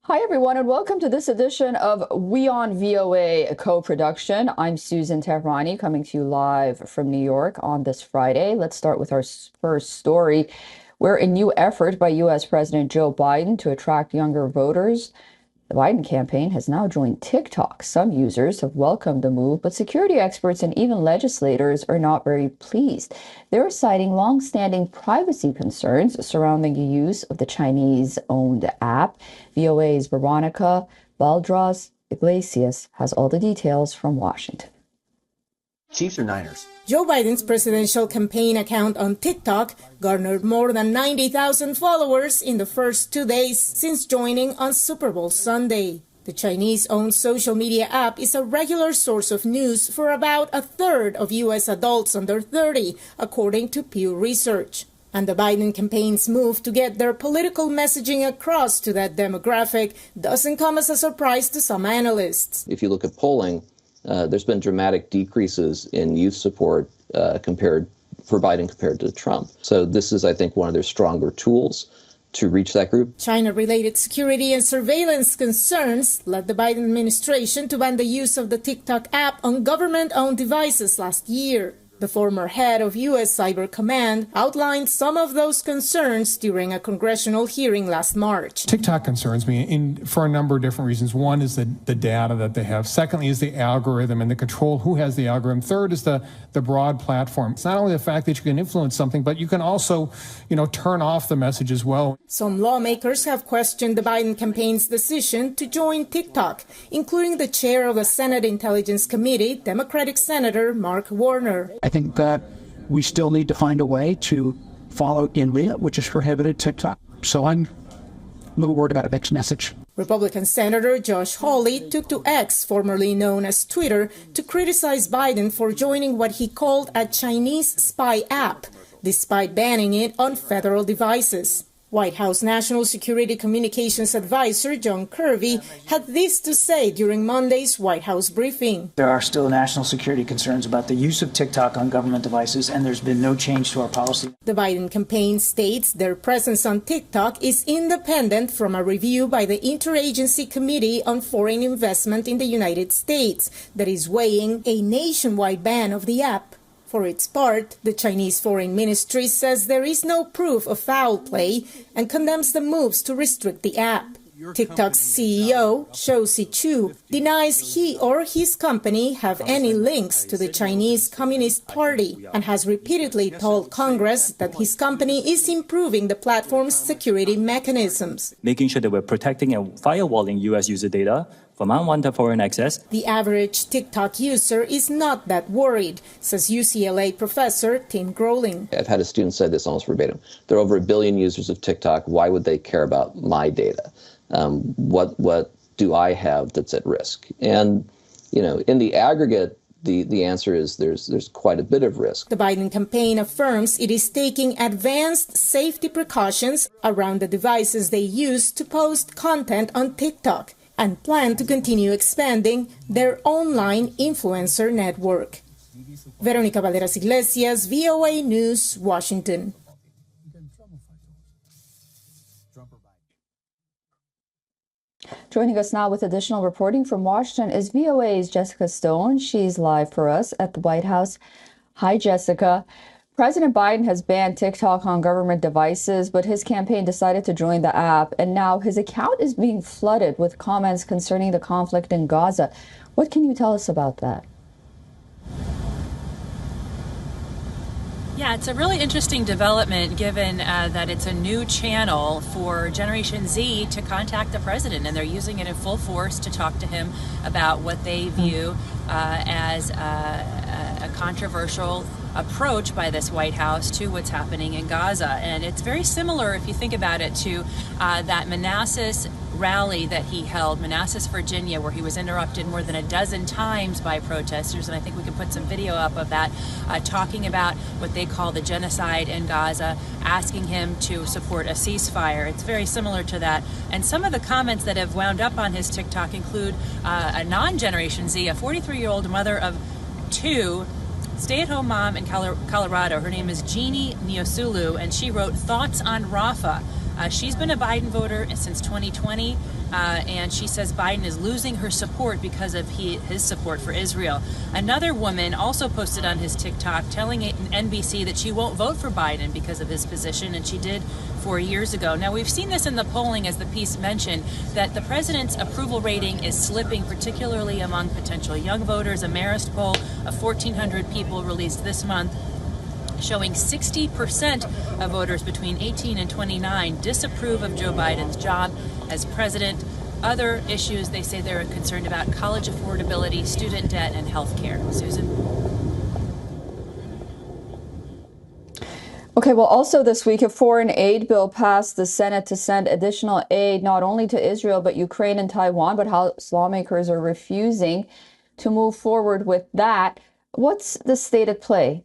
Hi, everyone, and welcome to this edition of WION-VOA Co-Production. I'm Susan Tehrani, coming to you live from New York on this Friday. Let's start with our first story, where a new effort by U.S. President Joe Biden to attract younger voters. The Biden campaign has now joined TikTok. Some users have welcomed the move, but security experts and even legislators are not very pleased. They're citing long-standing privacy concerns surrounding the use of the Chinese-owned app. VOA's Veronica Baldras Iglesias has all the details from Washington. Chiefs or Niners? Joe Biden's presidential campaign account on TikTok garnered more than 90,000 followers in the first 2 days since joining on Super Bowl Sunday. The Chinese-owned social media app is a regular source of news for about a third of U.S. adults under 30, according to Pew Research. And the Biden campaign's move to get their political messaging across to that demographic doesn't come as a surprise to some analysts. If you look at polling, there's been dramatic decreases in youth support for Biden compared to Trump. So this is, I think, one of their stronger tools to reach that group. China-related security and surveillance concerns led the Biden administration to ban the use of the TikTok app on government-owned devices last year. The former head of U.S. Cyber Command outlined some of those concerns during a congressional hearing last March. TikTok concerns me for a number of different reasons. One is the data that they have. Secondly is the algorithm and the control who has the algorithm. Third is the broad platform. It's not only the fact that you can influence something, but you can also, turn off the message as well. Some lawmakers have questioned the Biden campaign's decision to join TikTok, including the chair of the Senate Intelligence Committee, Democratic Senator Mark Warner. I think that we still need to find a way to follow India, which is prohibited TikTok. So I'm a little worried about a mixed message. Republican Senator Josh Hawley took to X, formerly known as Twitter, to criticize Biden for joining what he called a Chinese spy app, despite banning it on federal devices. White House National Security Communications Advisor John Kirby had this to say during Monday's White House briefing. There are still national security concerns about the use of TikTok on government devices, and there's been no change to our policy. The Biden campaign states their presence on TikTok is independent from a review by the Interagency Committee on Foreign Investment in the United States that is weighing a nationwide ban of the app. For its part, the Chinese Foreign Ministry says there is no proof of foul play and condemns the moves to restrict the app. TikTok's CEO, Shou Chu, denies he or his company have any links to the Chinese Communist Party and has repeatedly told Congress that his company is improving the platform's security mechanisms. Making sure that we're protecting and firewalling U.S. user data from unwanted foreign access. The average TikTok user is not that worried, says UCLA professor Tim Groeling. I've had a student say this almost verbatim. There are over 1 billion users of TikTok. Why would they care about my data? What do I have that's at risk? And, in the aggregate, the answer is there's quite a bit of risk. The Biden campaign affirms it is taking advanced safety precautions around the devices they use to post content on TikTok and plan to continue expanding their online influencer network. Veronica Valderas Iglesias, VOA News, Washington. Joining us now with additional reporting from Washington is VOA's Jessica Stone. She's live for us at the White House. Hi, Jessica. President Biden has banned TikTok on government devices, but his campaign decided to join the app, and now his account is being flooded with comments concerning the conflict in Gaza. What can you tell us about that? Yeah, it's a really interesting development given that it's a new channel for Generation Z to contact the president, and they're using it in full force to talk to him about what they view as a controversial approach by this White House to what's happening in Gaza. And it's very similar, if you think about it, to that Manassas rally that he held, Manassas, Virginia, where he was interrupted more than a dozen times by protesters. And I think we can put some video up of that, talking about what they call the genocide in Gaza, asking him to support a ceasefire. It's very similar to that. And some of the comments that have wound up on his TikTok include a non-Generation Z, a 43-year-old mother of 2, stay-at-home mom in Colorado. Her name is Jeannie Niosulu, and she wrote thoughts on Rafah. She's been a Biden voter since 2020, and she says Biden is losing her support because of his support for Israel. Another woman also posted on his TikTok telling NBC that she won't vote for Biden because of his position, and she did 4 years ago. Now, we've seen this in the polling, as the piece mentioned, that the president's approval rating is slipping, particularly among potential young voters. A Marist poll of 1,400 people released this month showing 60% of voters between 18 and 29 disapprove of Joe Biden's job as president. Other issues they say they're concerned about: college affordability, student debt, and health care. Susan? Okay, well, also this week, a foreign aid bill passed the Senate to send additional aid not only to Israel, but Ukraine and Taiwan, but House lawmakers are refusing to move forward with that. What's the state at play?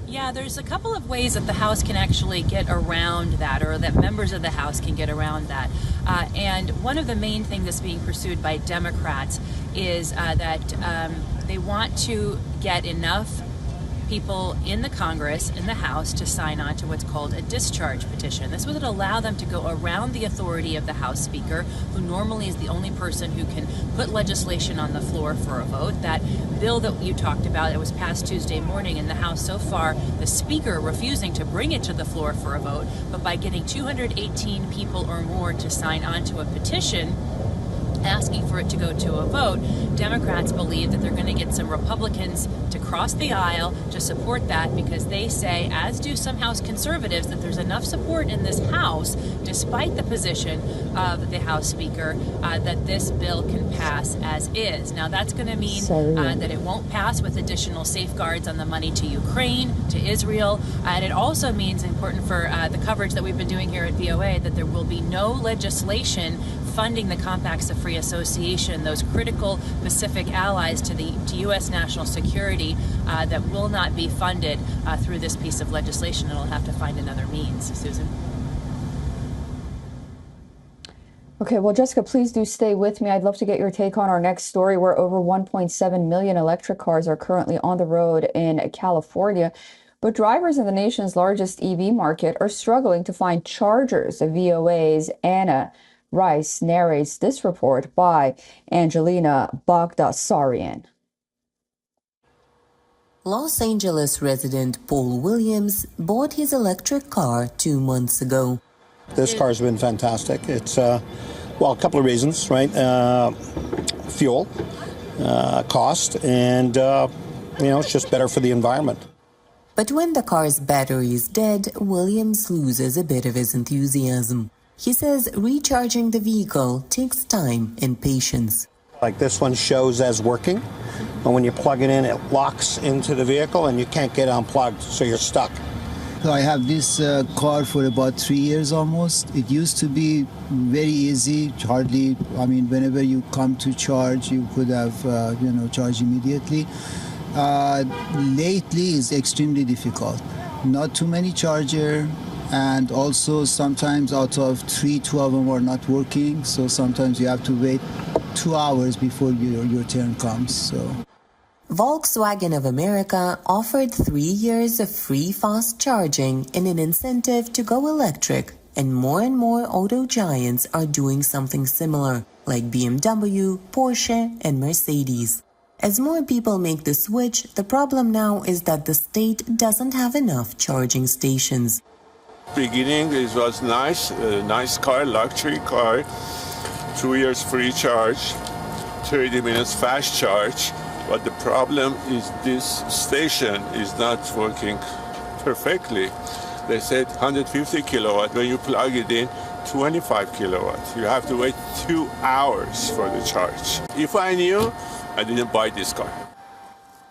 Yeah, there's a couple of ways that the House can actually get around that, or that members of the House can get around that. And one of the main things that's being pursued by Democrats is that they want to get enough people in the Congress, in the House, to sign on to what's called a discharge petition. This would allow them to go around the authority of the House Speaker, who normally is the only person who can put legislation on the floor for a vote. That bill that you talked about, it was passed Tuesday morning in the House. So far, the Speaker refusing to bring it to the floor for a vote, but by getting 218 people or more to sign on to a petition asking for it to go to a vote, Democrats believe that they're going to get some Republicans to cross the aisle to support that, because they say, as do some House conservatives, that there's enough support in this House, despite the position of the House Speaker, that this bill can pass as is. Now, that's going to mean that it won't pass with additional safeguards on the money to Ukraine, to Israel, and it also means, important for the coverage that we've been doing here at VOA, that there will be no legislation funding the compacts of free association, those critical Pacific allies to U.S. national security, that will not be funded through this piece of legislation. It'll have to find another means. Susan? Okay, well, Jessica, please do stay with me. I'd love to get your take on our next story, where over 1.7 million electric cars are currently on the road in California. But drivers in the nation's largest EV market are struggling to find chargers. VOA's Anna Rice narrates this report by Angelina Bagdasarian. Los Angeles resident Paul Williams bought his electric car 2 months ago. This car's been fantastic. It's, well, a couple of reasons, right? Fuel, cost, and, it's just better for the environment. But when the car's battery is dead, Williams loses a bit of his enthusiasm. He says recharging the vehicle takes time and patience. Like this one shows as working, and when you plug it in, it locks into the vehicle and you can't get unplugged, so you're stuck. I have this car for about 3 years almost. It used to be very easy, hardly, whenever you come to charge, you could have, charge immediately. Lately is extremely difficult. Not too many charger. And also sometimes out of 3, 2 of them are not working. So sometimes you have to wait 2 hours before your turn comes. So Volkswagen of America offered 3 years of free fast charging and an incentive to go electric. And more auto giants are doing something similar, like BMW, Porsche, and Mercedes. As more people make the switch, the problem now is that the state doesn't have enough charging stations. Beginning, it was nice car, luxury car, 2 years free charge, 30 minutes fast charge. But the problem is this station is not working perfectly. They said 150 kilowatt. When you plug it in, 25 kilowatt. You have to wait 2 hours for the charge. If I knew, I didn't buy this car.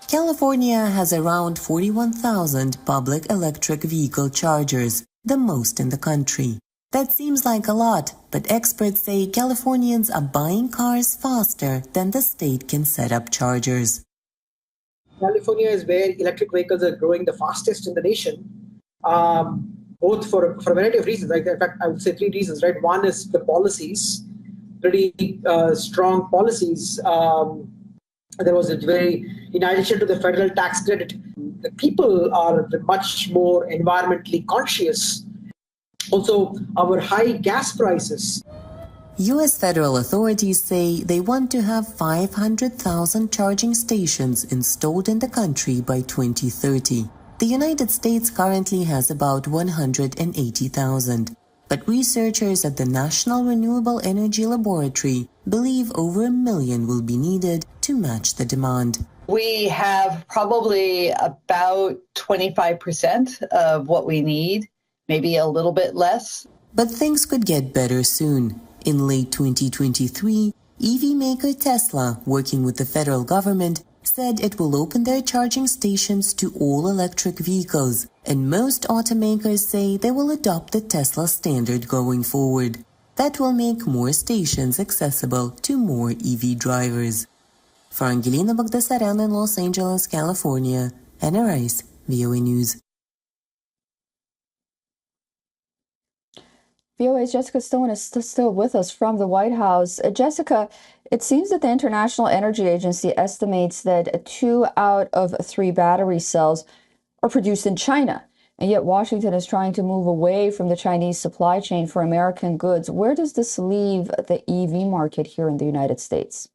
California has around 41,000 public electric vehicle chargers, the most in the country. That seems like a lot, but experts say Californians are buying cars faster than the state can set up chargers. California is where electric vehicles are growing the fastest in the nation, both for a variety of reasons. Like, in fact, I would say 3 reasons, right? One is the policies, pretty strong policies. There was in addition to the federal tax credit, the people are much more environmentally conscious. Also, our high gas prices. U.S. federal authorities say they want to have 500,000 charging stations installed in the country by 2030. The United States currently has about 180,000. But researchers at the National Renewable Energy Laboratory believe over 1 million will be needed to match the demand. We have probably about 25% of what we need, maybe a little bit less. But things could get better soon. In late 2023, EV maker Tesla, working with the federal government, said it will open their charging stations to all electric vehicles, and most automakers say they will adopt the Tesla standard going forward. That will make more stations accessible to more EV drivers. For Angelina Bagdasaryan in Los Angeles, California, Anna Rice, VOA News. VOA's Jessica Stone is still with us from the White House. Jessica, it seems that the International Energy Agency estimates that 2 out of 3 battery cells are produced in China, and yet Washington is trying to move away from the Chinese supply chain for American goods. Where does this leave the EV market here in the United States?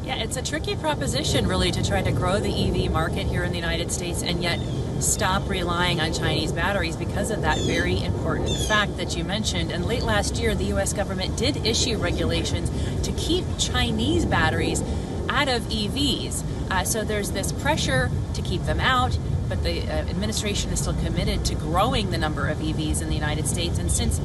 Yeah, it's a tricky proposition, really, to try to grow the EV market here in the United States and yet stop relying on Chinese batteries because of that very important fact that you mentioned. And late last year, the U.S. government did issue regulations to keep Chinese batteries out of EVs. So there's this pressure to keep them out, but the administration is still committed to growing the number of EVs in the United States. And since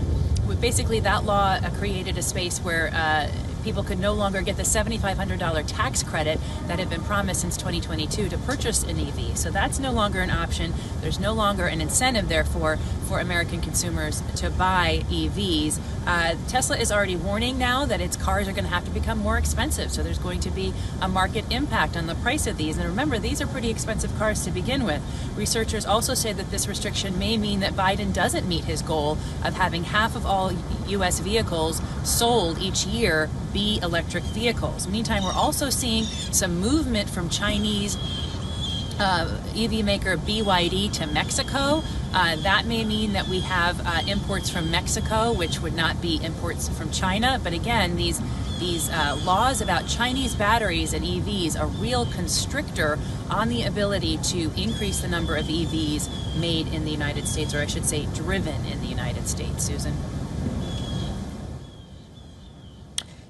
basically that law created a space where people could no longer get the $7,500 tax credit that had been promised since 2022 to purchase an EV. So that's no longer an option. There's no longer an incentive, therefore, for American consumers to buy EVs. Tesla is already warning now that its cars are going to have to become more expensive. So there's going to be a market impact on the price of these. And remember, these are pretty expensive cars to begin with. Researchers also say that this restriction may mean that Biden doesn't meet his goal of having half of all U.S. vehicles sold each year be electric vehicles. Meantime, we're also seeing some movement from Chinese EV maker BYD to Mexico. That may mean that we have imports from Mexico, which would not be imports from China. But again, these laws about Chinese batteries and EVs are a real constrictor on the ability to increase the number of EVs made in the United States, or I should say driven in the United States. Susan?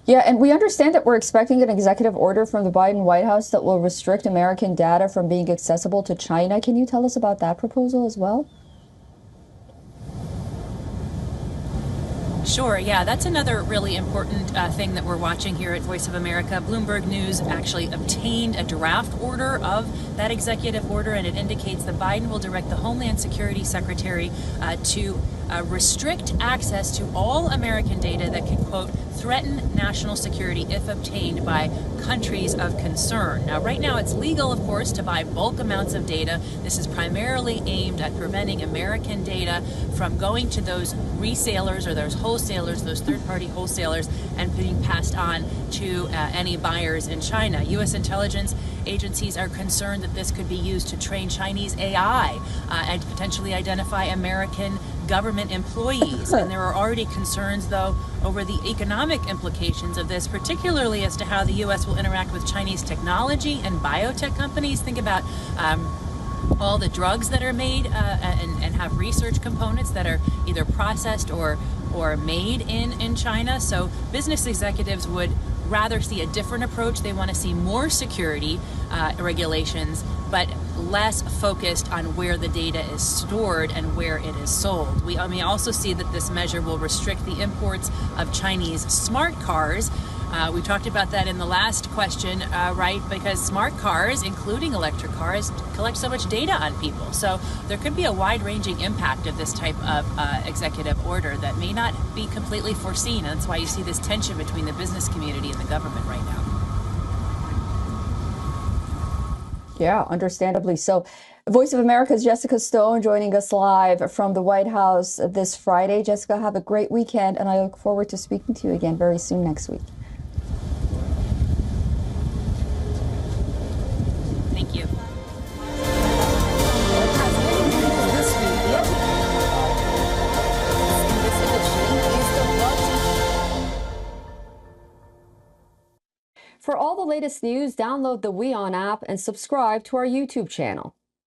Yeah, and we understand that we're expecting an executive order from the Biden White House that will restrict American data from being accessible to China. Can you tell us about that proposal as well? Sure, yeah, that's another really important thing that we're watching here at Voice of America. Bloomberg News actually obtained a draft order of that executive order, and it indicates that Biden will direct the Homeland Security Secretary to restrict access to all American data that can, quote, threaten national security if obtained by countries of concern. Now, right now, it's legal, of course, to buy bulk amounts of data. This is primarily aimed at preventing American data from going to those resellers or those wholesalers, those third-party wholesalers, and being passed on to any buyers in China. U.S. intelligence agencies are concerned that this could be used to train Chinese AI and potentially identify American government employees. And there are already concerns, though, over the economic implications of this, particularly as to how the U.S. will interact with Chinese technology and biotech companies. Think about all the drugs that are made and have research components that are either processed or made in China. So business executives would rather see a different approach. They want to see more security regulations, but less focused on where the data is stored and where it is sold. We also see that this measure will restrict the imports of Chinese smart cars. We talked about that in the last question, right? Because smart cars, including electric cars, collect so much data on people. So there could be a wide-ranging impact of this type of executive order that may not be completely foreseen. And that's why you see this tension between the business community and the government right now. Yeah, understandably so. Voice of America's Jessica Stone joining us live from the White House this Friday. Jessica, have a great weekend, and I look forward to speaking to you again very soon next week. For all the latest news, download the WION app and subscribe to our YouTube channel.